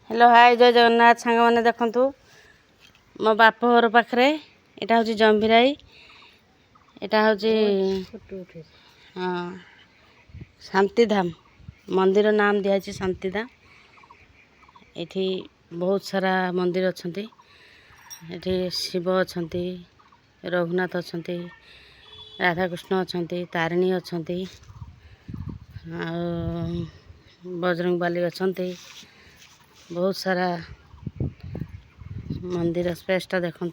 Hello hi जय जगन्नाथ सांग मैंने देखु मो बाप घर पाखे यहाँ हूँ जंभीराई यहाँ हूँ हाँ शांतिधाम मंदिर नाम दिखाई शांतिधाम। ये बहुत सारा मंदिर अच्छा ये शिव अच्छा रघुनाथ अच्छा राधाकृष्ण अच्छा तारिणी अच्छा बजरंग बाली अच्छा बहुत सारा मंदिर स्पेसटा देखु।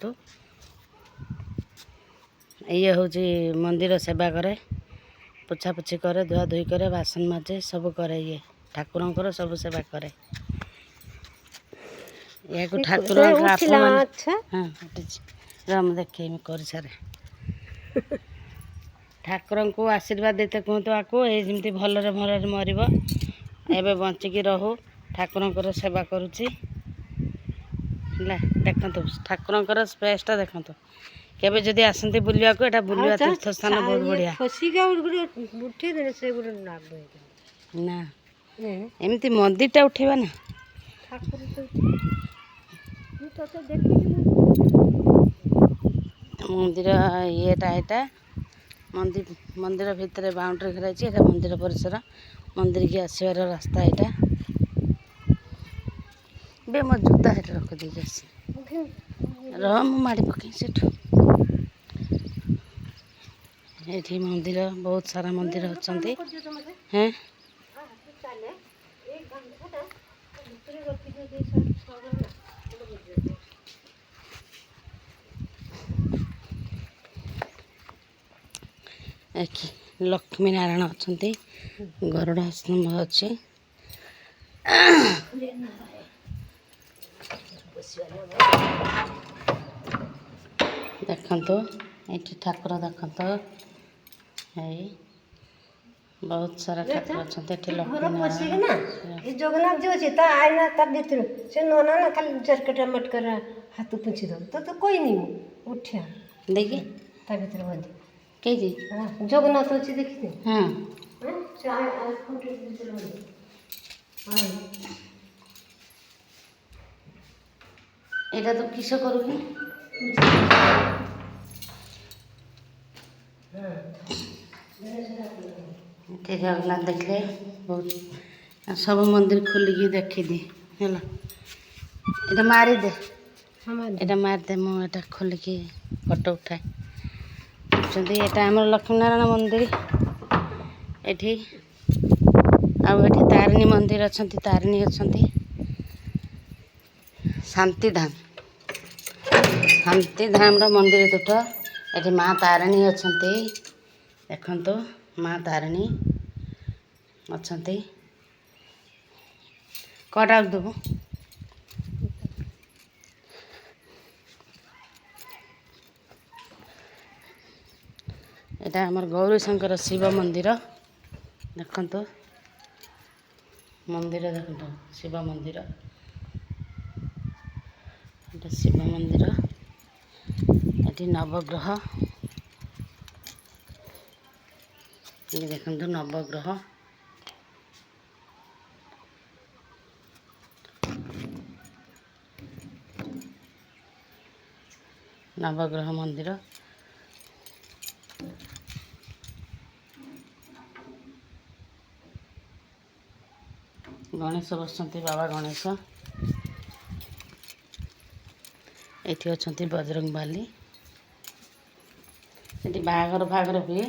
ये हूँ मंदिर सेवा करे पोछापोछी करे धुआ धुई करे बासन माजे सब करे ये ठाकुर सब सेवा करे या ठाकुर हाँ रम देखे कर सारे ठाकुर को आशीर्वाद देते कहतु आपको ये भलरे भलरे मरब एवं बंचिकी रहू ठाकुर सेवा करुच्ची देखु ठाकुर स्पेसटा देखु केबे जदि आसंती बुलिया को एटा बुलिया तीर्थ स्थान बहुत बढ़िया ना एमती मंदिरटा उठेबा ना मंदिर येटा एटा मंदिर मंदिर भितर बाउंड्री कराई एटा मंदिर परिसर मंदिर की आसबार रास्ता एटा बे मो जूता हेठ रख दी रह माड़ी पकई से ये मंदिर बहुत सारा मंदिर अच्छा हैं लक्ष्मी नारायण अच्छा गरुड़ स्तंभ अच्छे देखो ये ठाकुर देखो बहुत सारा ठाकुर अच्छा जगन्नाथ जो अच्छे आईना तब भीतर से नोना ना खाली जरकटा मटकर हाथ पूछी दो तो कोई नहीं उठिया देखिए ता भीतर बंद कही जगन्नाथ अच्छे देखी हाँ এটা তো কিসে করবি जगन्नाथ देखले बहुत सब मंदिर खोलिकी देखी है ये मारी दे ये मार दे मुझे खोलिकी फोटो उठाए यहाँ आम लक्ष्मीनारायण मंदिर ये तारिणी मंदिर अच्छा तारिणी अच्छा शांतिधाम शांतिधाम मंदिर दुट ये माँ तारिणी अच्छा देखो माँ तारिणी अच्छा कटा देव यहाँ आमर गौरीशंकर शिव मंदिर देखो मंदिर देखो शिव मंदिर ये शिव मंदिर ये नवग्रह ये देखो नवग्रह नवग्रह मंदिर गणेश बसंती बाबा गणेश ये अच्छा बजरंग बाली ये बाहागर फागर हुए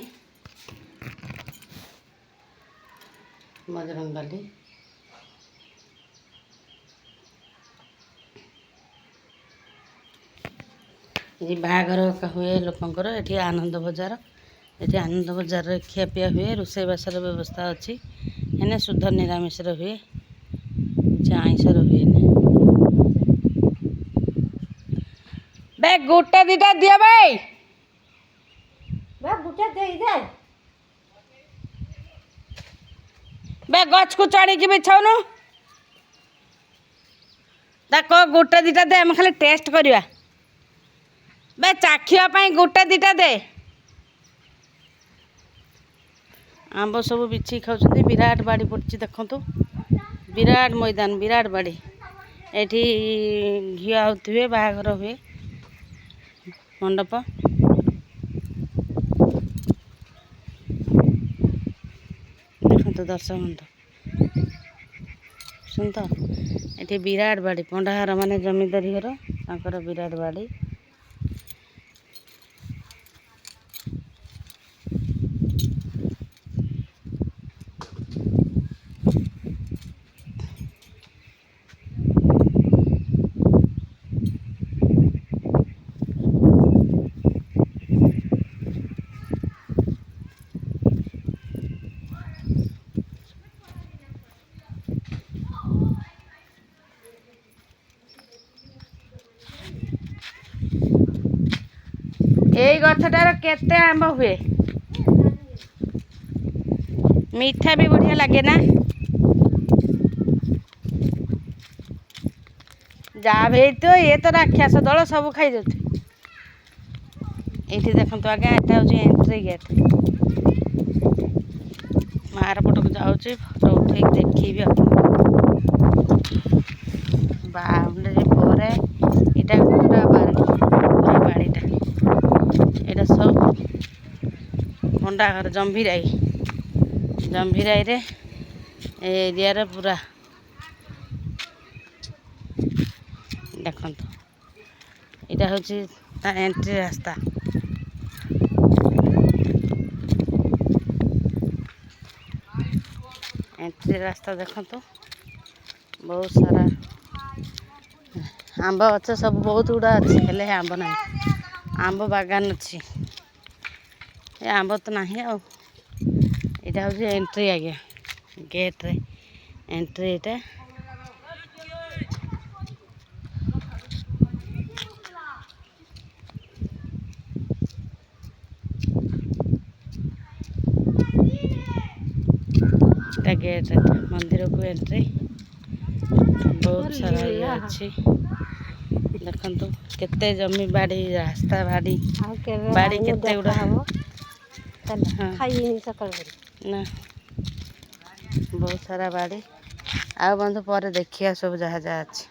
बजरंग बाली ये बाहागर हुए लोकंर ये आनंद बजार ये आनंद बजार खियापिया हुए रोषेईबासर व्यवस्था अच्छी एने शुद्ध निरामिष हुए आईसर हुए बे गोटे दीटा दिया भाई गुटा दे दे बे गछ को चढ़ी की बिछाऊनु कह गोटे दीटा दे आम खाली टेस्ट करवा बे चाखिया गोटे दीटा दे आंब सब बिछी खाऊँ विराट बाड़ी पड़ी देखु विराट मैदान विराट बाड़ी ଏଠି ଘିଅ ଆଉଥିବେ, ବାହାଘର ହୁଏ ମଣ୍ଡପ। ଦେଖନ୍ତୁ ଦର୍ଶକ ବନ୍ଧୁ ଶୁଣତ, ଏଠି ବିରାଟ ବାଡ଼ି, ପଣ୍ଡାଘର ମାନେ ଜମିଦାରୀ ଘର, ତାଙ୍କର ବିରାଟ ବାଡ଼ି। ଏଇ ଗଛଟାର କେତେ ଆମ୍ବ ହୁଏ, ମିଠା ବି ବଢ଼ିଆ ଲାଗେ ନା। ଯାହା ବି ହେଇଥିବ ଇଏ ତ ରାକ୍ଷସ ଦଳ ସବୁ ଖାଇଯାଉଛି। ଏଇଠି ଦେଖନ୍ତୁ ଆଜ୍ଞା, ଏଟା ହେଉଛି ଏଣ୍ଟ୍ରି ଗେଟ୍। ମାର ପଟକୁ ଯାଉଛି, ଫଟୋ ଉଠେଇକି ଦେଖେଇବି ଆପଣଙ୍କୁ। ବାଉଣ୍ଡ୍ରି ପରେ ଏଇଟା ପୁରା ବାଡ଼ିଟା। ଏଇଟା ସବୁ ପଣ୍ଡା ଘର, ଜମ୍ଭିରାଇରେ ଏ ଏରିଆରେ ପୁରା ଦେଖନ୍ତୁ। ଏଇଟା ହେଉଛି ତା ଏଣ୍ଟ୍ରି ରାସ୍ତା। ଏଣ୍ଟ୍ରି ରାସ୍ତା ଦେଖନ୍ତୁ, ବହୁତ ସାରା ଆମ୍ବ ଗଛ ସବୁ ବହୁତ ଗୁଡ଼ା ଅଛି, ହେଲେ ଆମ୍ବ ନାହିଁ। ଆମ୍ବ ବାଗାନ ଅଛି, ଏ ଆମ୍ବ ତ ନାହିଁ ଆଉ। ଏଇଟା ହେଉଛି ଏଣ୍ଟ୍ରି ଆଜ୍ଞା, ଗେଟ୍ରେ ଏଣ୍ଟ୍ରି ଏଇଟା। ଏଇଟା ଗେଟ୍, ଏଟା ମନ୍ଦିରକୁ ଏଣ୍ଟ୍ରି। ବହୁତ ସାରା ଇଏ ଅଛି, ଦେଖନ୍ତୁ କେତେ ଜମି ବାଡ଼ି, ରାସ୍ତା ବାଡ଼ି, ବାଡ଼ି କେତେ ଗୁଡ଼ା। ଖାଇନି ସକାଳୁ ନା, ବହୁତ ସାରା ବାଡ଼ି। ଆଉ ବନ୍ଧୁ ପରେ ଦେଖିବା ସବୁ ଯାହା ଯାହା ଅଛି।